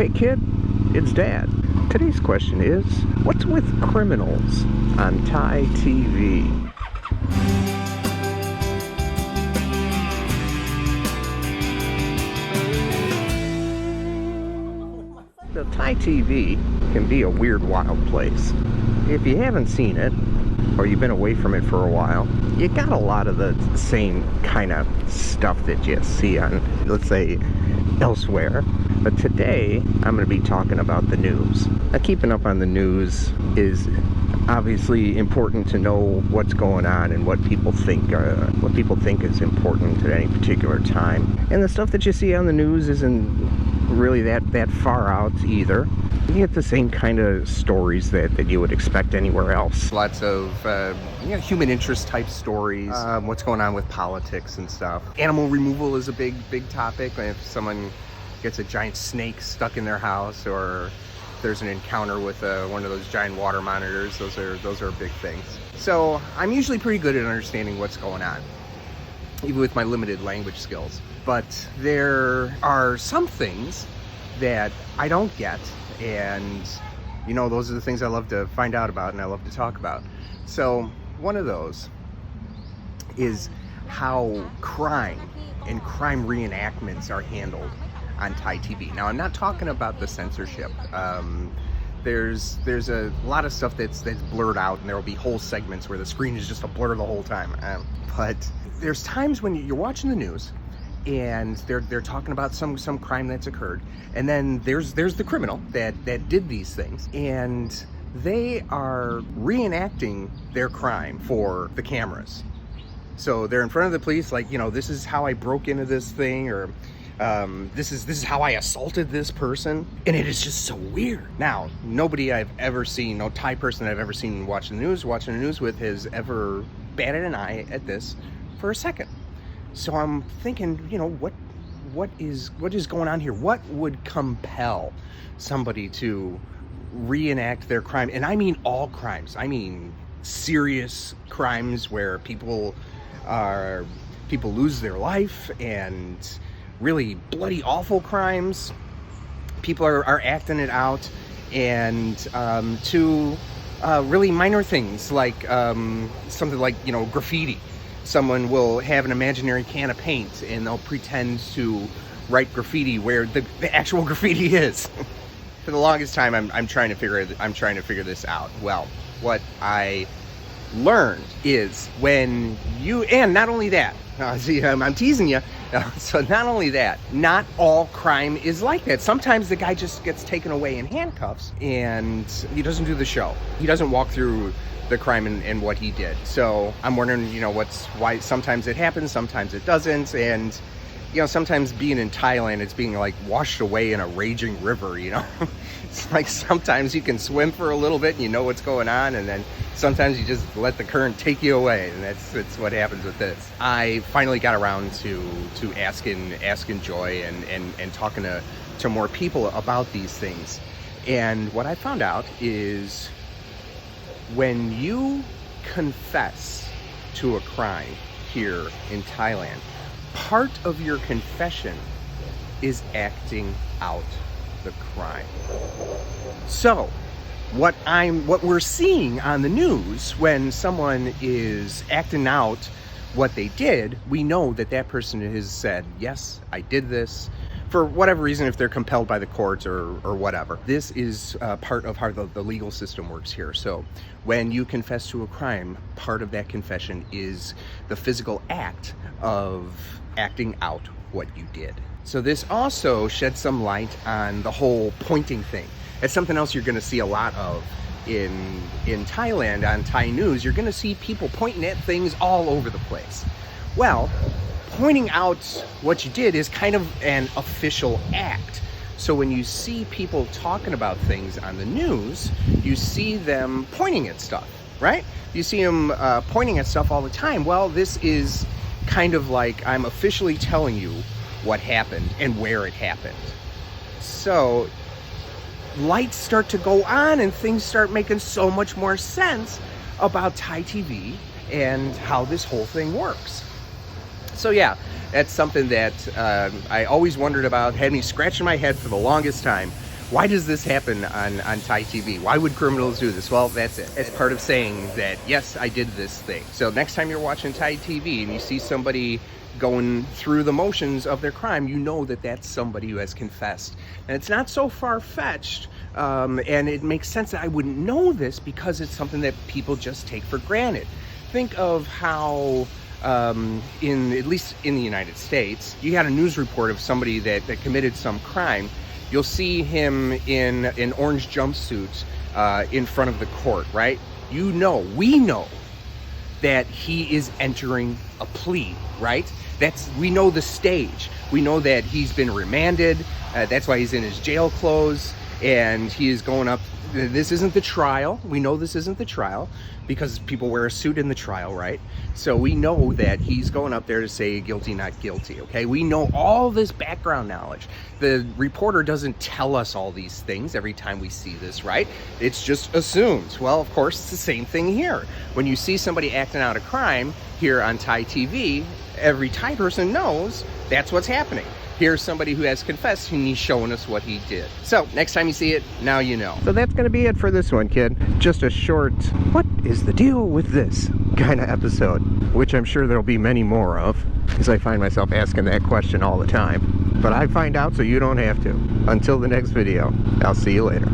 Hey kid, it's Dad. Today's question is, what's with criminals on Thai TV? The Thai TV can be a weird, wild place. If you haven't seen it, or you've been away from it for a while, you got a lot of the same kind of stuff that you see on, let's say, elsewhere. But today, I'm going to be talking about the news. Now, keeping up on the news is obviously important to know what's going on and what people think is important at any particular time. And the stuff that you see on the news isn't really that far out either. You get the same kind of stories that you would expect anywhere else. Lots of human interest type stories, what's going on with politics and stuff. Animal removal is a big topic. If someone gets a giant snake stuck in their house, or there's an encounter with one of those giant water monitors, those are big things. So I'm usually pretty good at understanding what's going on, even with my limited language skills. But there are some things that I don't get, and those are the things I love to find out about and I love to talk about. So one of those is how crime and crime reenactments are handled on Thai TV. Now, I'm not talking about the censorship. There's a lot of stuff that's blurred out, and there will be whole segments where the screen is just a blur the whole time. But there's times when you're watching the news and they're talking about some crime that's occurred, and then there's the criminal that did these things, and they are reenacting their crime for the cameras. So they're in front of the police, like, this is how I broke into this thing, or this is how I assaulted this person, and it is just so weird. Now, nobody I've ever seen, no Thai person I've ever seen watching the news with has ever batted an eye at this for a second. So I'm thinking, what is going on here? What would compel somebody to reenact their crime? And I mean all crimes. I mean serious crimes where people lose their life, and really bloody awful crimes. People are acting it out, and to really minor things like something like graffiti. Someone will have an imaginary can of paint and they'll pretend to write graffiti where the actual graffiti is. For the longest time, I'm trying to figure this out. Well, what I learned is when you, and not only that, see, I'm teasing you. So not only that, not all crime is like that. Sometimes the guy just gets taken away in handcuffs and he doesn't do the show. He doesn't walk through the crime and what he did. So I'm wondering, why sometimes it happens, sometimes it doesn't. And, sometimes being in Thailand, it's being like washed away in a raging river, It's like sometimes you can swim for a little bit and you know what's going on, and then sometimes you just let the current take you away, and that's what happens with this. I finally got around to asking Joy and talking to more people about these things. And what I found out is when you confess to a crime here in Thailand, part of your confession is acting out the crime. So what we're seeing on the news, when someone is acting out what they did, we know that person has said, yes, I did this, for whatever reason, if they're compelled by the courts or whatever. This is part of how the legal system works here. So when you confess to a crime, part of that confession is the physical act of acting out what you did. So this also sheds some light on the whole pointing thing. It's something else you're going to see a lot of in Thailand on Thai news. You're going to see people pointing at things all over the place. Well, pointing out what you did is kind of an official act. So when you see people talking about things on the news, you see them pointing at stuff, right? You see them pointing at stuff all the time. Well, this is kind of like I'm officially telling you what happened and where it happened. So lights start to go on and things start making so much more sense about Thai TV and how this whole thing works. So yeah, that's something that I always wondered about, had me scratching my head for the longest time. Why does this happen on Thai TV? Why would criminals do this? Well, that's it. It's part of saying that, yes, I did this thing. So next time you're watching Thai TV and you see somebody going through the motions of their crime, you know that that's somebody who has confessed. And it's not so far-fetched, and it makes sense that I wouldn't know this because it's something that people just take for granted. Think of how, at least in the United States, you got a news report of somebody that committed some crime. You'll see him in an orange jumpsuit in front of the court, right? We know that he is entering a plea, right? We know the stage. We know that he's been remanded. That's why he's in his jail clothes, and he is going up. This isn't the trial. We know this isn't the trial because people wear a suit in the trial, right? So we know that he's going up there to say guilty, not guilty, okay? We know all this background knowledge. The reporter doesn't tell us all these things every time we see this, right? It's just assumed. Well, of course, it's the same thing here. When you see somebody acting out a crime here on Thai TV, every Thai person knows that's what's happening. Here's somebody who has confessed and he's showing us what he did. So next time you see it, now you know. So that's going to be it for this one, kid. Just a short, what is the deal with this kind of episode, which I'm sure there'll be many more of, because I find myself asking that question all the time. But I find out so you don't have to. Until the next video, I'll see you later.